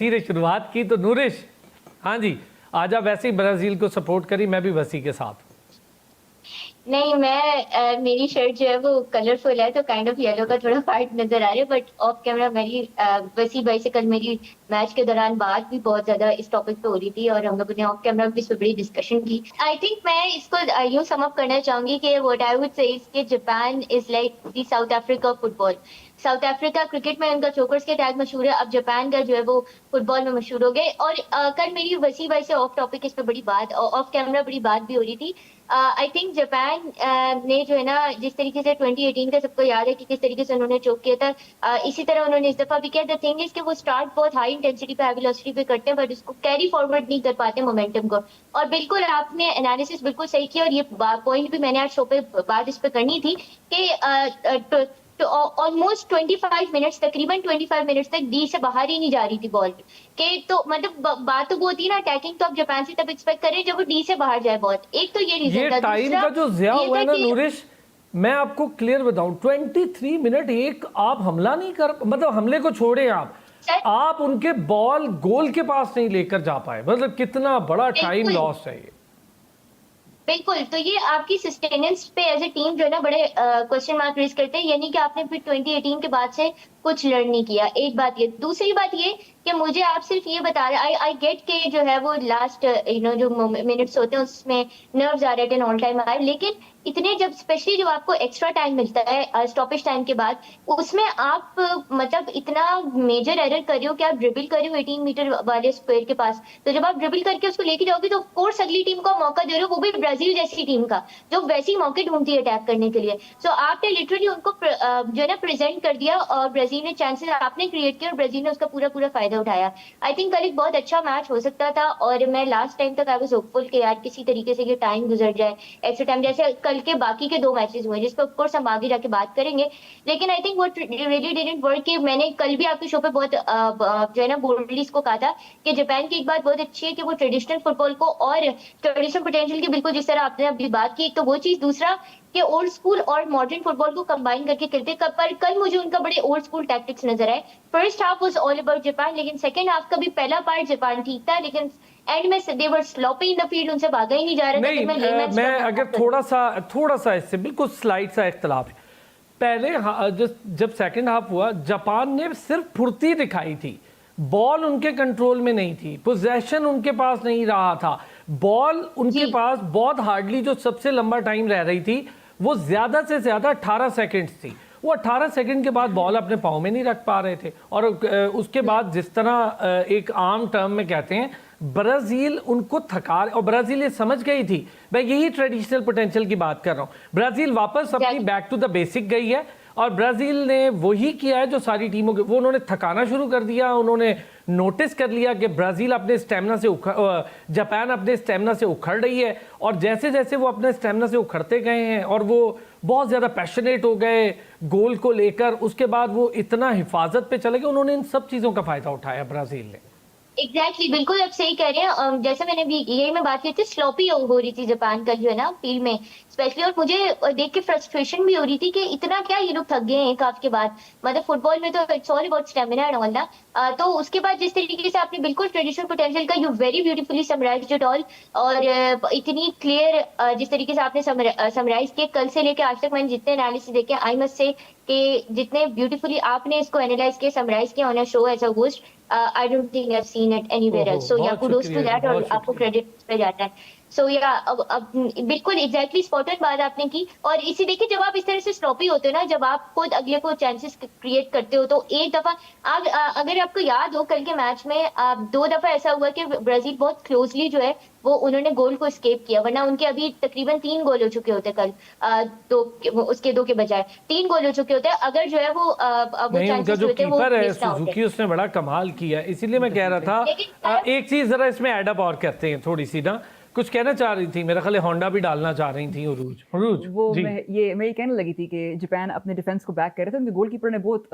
वसी ने शुरुआत की, तो नूरिश हाँ जी, आज आप वैसे ही ब्राज़ील को सपोर्ट करी, मैं भी वसी के साथ। नहीं, मैं मेरी शर्ट जो है वो कलरफुल है, तो काइंड ऑफ येलो का थोड़ा पार्ट नजर आ रहा है, बट ऑफ कैमरा मेरी वसी भाई से कल मेरी मैच के दौरान बात भी बहुत ज्यादा इस टॉपिक पे हो रही थी, और हम लोगों ने ऑफ कैमरा भी इस पे बड़ी डिस्कशन की। आई थिंक मैं इसको यूं सम अप करना चाहूंगी कि what I would say is कि Japan is like the South Africa of football. South Africa cricket में उनका चोकर्स के टैग मशहूर है, अब जापान का जो है वो फुटबॉल में मशहूर हो गए। और कल मेरी वसी भाई से ऑफ टॉपिक इस पे बड़ी बात, ऑफ कैमरा बड़ी बात भी हो रही थी। आई थिंक जापान ने जो है ना, जिस तरीके से 2018 का सबको याद है कि किस तरीके से उन्होंने चोक किया था, इसी तरह उन्होंने इस दफा भी किया। द थिंग इज कि वो स्टार्ट बहुत हाई इंटेंसिटी पे, हाई वेलोसिटी पे करते हैं, बट उसको कैरी फॉरवर्ड नहीं कर पाते मोमेंटम को। और बिल्कुल आपने एनालिसिस बिल्कुल सही किया, और ये पॉइंट भी मैंने आज शो पे बात इस पे करनी थी कि तो ऑलमोस्ट 25 मिनट्स, तकरीबन 25 मिनट्स तक डी से बाहर ही नहीं जा रही थी बॉल के। तो मतलब बात तो वो होती है ना, अटैकिंग तो आप जापान से तब एक्सपेक्ट करें जब वो डी से बाहर जाए बॉल। एक तो ये रीजन था। टाइम दूसरा का जो ज़िया ये हुआ था है ना कि नूरिश, मैं आपको क्लियर बताऊं, 23 मिनट एक आप हमला नहीं कर, मतलब हमले को छोड़े आप उनके बॉल गोल के पास नहीं लेकर जा पाए, मतलब कितना बड़ा टाइम लॉस है ये। बिल्कुल, तो ये आपकी सस्टेनेंस पे एज ए टीम जो है ना बड़े क्वेश्चन मार्क रेज करते हैं, यानी कि आपने फिर 2018 के बाद से कुछ लर्न नहीं किया। एक बात ये, दूसरी बात ये कि मुझे आप सिर्फ ये बता रहे, आई गेट के जो है वो लास्ट जो मिनट्स होते हैं उसमें नर्व्स आ रहे थे ऑल टाइम हाई, लेकिन इतने जब स्पेशली जब आपको एक्स्ट्रा टाइम मिलता है स्टॉपेज टाइम के बाद, उसमें आप मतलब इतना मेजर एरर कर रहे हो कि आप ड्रिबल कर रहे हो 18 मीटर वाले स्क्वायर के पास। तो जब आप ड्रिबल करके उसको लेके जाओगे तो ऑफकोर्स अगली टीम को मौका दे रहे हो, वो भी ब्राजील जैसी टीम का जो वैसी मौके ढूंढती है अटैक करने के लिए। सो आपने लिटरली उनको जो है ना प्रेजेंट कर दिया, और ब्राजील ने चांसेस आपने क्रिएट किया और ब्राजील ने उसका पूरा पूरा फायदा उठाया। आई थिंक कल एक बहुत अच्छा मैच हो सकता था, और मैं लास्ट टाइम तक आई वाज होपफुल कि यार किसी तरीके से ये टाइम गुजर जाए, एक्स्ट्रा टाइम, जैसे कल के बाकी के दो मैचेस हुए जिस पर ऑफकोर्स हम आगे जाके बात करेंगे। लेकिन आई थिंक वो रियली डिडंट वर्क। कि मैंने कल भी आपके शो पे बहुत जो है ना बोल्डली इसको कहा था कि जापान की एक बात बहुत अच्छी है कि वो ट्रेडिशनल फुटबॉल को और ट्रेडिशनल पोटेंशियल की, बिल्कुल जिस तरह आपने अभी बात की, एक तो वो चीज, दूसरा कि ओल्ड स्कूल और मॉडर्न फुटबॉल को कंबाइन करके खेलते। पर कल मुझे उनका बड़े ओल्ड स्कूल टैक्टिक्स नजर आए। First half was all about Japan, लेकिन सेकंड हाफ का भी पहला पार्ट जापान ठीक था, लेकिन एंड में दे वर स्लॉपी इन द फील्ड, उनसे भागा ही नहीं जा रहा था। नहीं, मैं अगर थोड़ा सा इससे बिल्कुल स्लाइड सा इख्तलाफ है। पहले जब सेकंड हाफ हुआ, जापान ने सिर्फ फुर्ती दिखाई थी, बॉल उनके कंट्रोल में नहीं थी, पोजेशन उनके पास नहीं रहा था, बॉल उनके पास बहुत हार्डली, जो सबसे लंबा टाइम रह रही थी वो ज्यादा से ज्यादा 18 सेकंड्स थी। वो 18 सेकंड के बाद बॉल अपने पाँव में नहीं रख पा रहे थे, और उसके बाद जिस तरह एक आम टर्म में कहते हैं, ब्राजील उनको थका, और ब्राजील ये समझ गई थी। मैं यही ट्रेडिशनल पोटेंशियल की बात कर रहा हूँ। ब्राजील वापस अपनी बैक टू द बेसिक गई है, और ब्राजील ने वही किया है जो सारी टीमों के, वो उन्होंने थकाना शुरू कर दिया। उन्होंने नोटिस कर लिया कि ब्राजील अपने स्टेमिना से जापान अपने स्टेमिना से उखड़ रही है, और जैसे जैसे वो अपने स्टेमिना से उखड़ते गए हैं और वो बहुत ज़्यादा पैशनेट हो गए गोल को लेकर, उसके बाद वो इतना हिफाजत पे चले गए, उन्होंने इन सब चीज़ों का फ़ायदा उठाया ब्राज़ील ने। एग्जैक्टली बिल्कुल आप सही कह रहे हैं। जैसे मैंने भी यही मैं बात की थी, स्लोपी हो रही थी जापान कल जो है ना फील्ड में स्पेशली, और मुझे देख के फ्रस्ट्रेशन भी हो रही थी कि इतना क्या ये लोग थक गए हैं एक हाफ के बाद। मतलब फुटबॉल में तो it's all about stamina and all that. तो उसके बाद जिस तरीके से आपने बिल्कुल ट्रेडिशनल पोटेंशियल का you very beautifully summarised it all, और इतनी क्लियर जिस तरीके से आपने समराइज किया कल से लेकर आज तक, मैंने जितने एनालिसिस देखे, आई मस्ट से कि जितने ब्यूटीफुली आपने इसको एनालाइज किया, समराइज किया on a show as a host, I don't think I have seen it anywhere else. So yeah kudos to that, और आपको क्रेडिट पे जाता है। सो या अब बिल्कुल एग्जैक्टली स्पॉट ऑन बात आपने की। और इसी देखिए, जब आप इस तरह से स्लॉपी होते हो ना, जब आप खुद अगले को चांसेस क्रिएट करते हो, तो एक दफा आप अगर आपको याद हो कल के मैच में दो दफा ऐसा हुआ कि ब्राजील बहुत क्लोजली जो है वो उन्होंने गोल को एस्केप किया, वरना उनके अभी तकरीबन 3 गोल हो चुके होते कल, उसके 2 के बजाय 3 गोल हो चुके होते अगर जो है वो उनका जो कीपर है सुजुकी, उसने बड़ा कमाल किया। इसीलिए मैं कह रहा था एक चीज जरा इसमें एडअप और करते हैं थोड़ी सी ना, कुछ कहना चाह रही थी, मेरा ख्याल है होंडा भी डालना चाह रही थी उरूज वो जी। मैं ये कहने लगी थी कि जापान अपने डिफेंस को बैक कर रहे थे, उनके गोलकीपर ने बहुत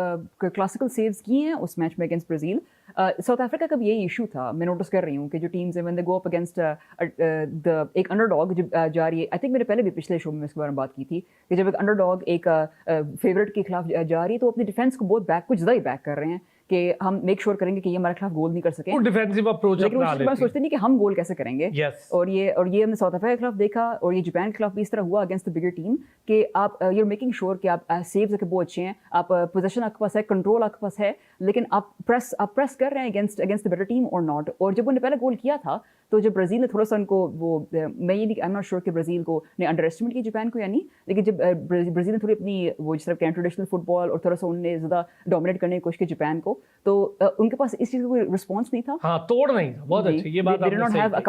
क्लासिकल सेव्स किए हैं उस मैच में अगेंस्ट ब्राजील। साउथ अफ्रीका का भी यही इशू था, मैं नोटिस कर रही हूँ कि जो टीम्स हैं when they go up against एक अंडरडॉग जा रही है, आई थिंक मैंने पहले भी पिछले शो में इसके बारे में बात की थी कि जब एक अंडरडॉग एक फेवरेट के खिलाफ जा रही है तो अपनी डिफेंस को बहुत कुछ ज़्यादा ही बैक कर रहे हैं कि हम मेक श्योर करेंगे कि ये हमारे खिलाफ गोल नहीं कर सके, वो डिफेंसिव अप्रोच लेकिन अपना उसके बाद लेती सोचते नहीं कि हम गोल कैसे करेंगे। Yes. और ये हमने साउथ अफ्रीका के खिलाफ देखा, और ये जापान के खिलाफ भी इस तरह हुआ अगेंस्ट द बिगर टीम कि आप यू आर मेकिंग श्योर कि आप सेव्स आपके बहुत अच्छे हैं, आप पोजीशन आपके पास है, कंट्रोल आपके पास है, लेकिन आप प्रेस कर रहे हैं अगेंस्ट द बेटर टीम और नॉट। और जब उन्होंने पहले गोल किया था तो जब ब्राजील ने थोड़ा सा उनको वो, मैं ये नहीं, आई एम नॉट श्योर कि ब्राजील को ने अंडर एस्टिमेट किया जापान को या नहीं, लेकिन जब ब्राजील ने थोड़ी अपनी वो जिस तरह के ट्रेडिशनल फुटबॉल और थोड़ा सा उन्होंने ज़्यादा डोमिनेट करने की कोशिश की जापान को, तो उनके पास इस चीज़ का कोई रिस्पॉन्स नहीं था। हाँ, तोड़ नहीं था। बहुत अच्छी ये बात They did आपने not सही have कही।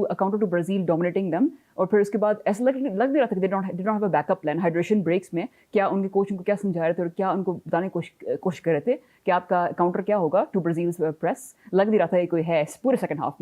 a counter to Brazil dominating them। और फिर उसके बाद ऐसा लग भी रहा था कि they don't have a backup plan। Hydration breaks में क्या उनके कोच उनको क्या समझा रहे थे और क्या उनको बताने की कोशिश कर रहे थे कि आपका काउंटर क्या होगा टू ब्राजील प्रेस, लग नहीं रहा था ये कोई है पूरे सेकंड हाफ में।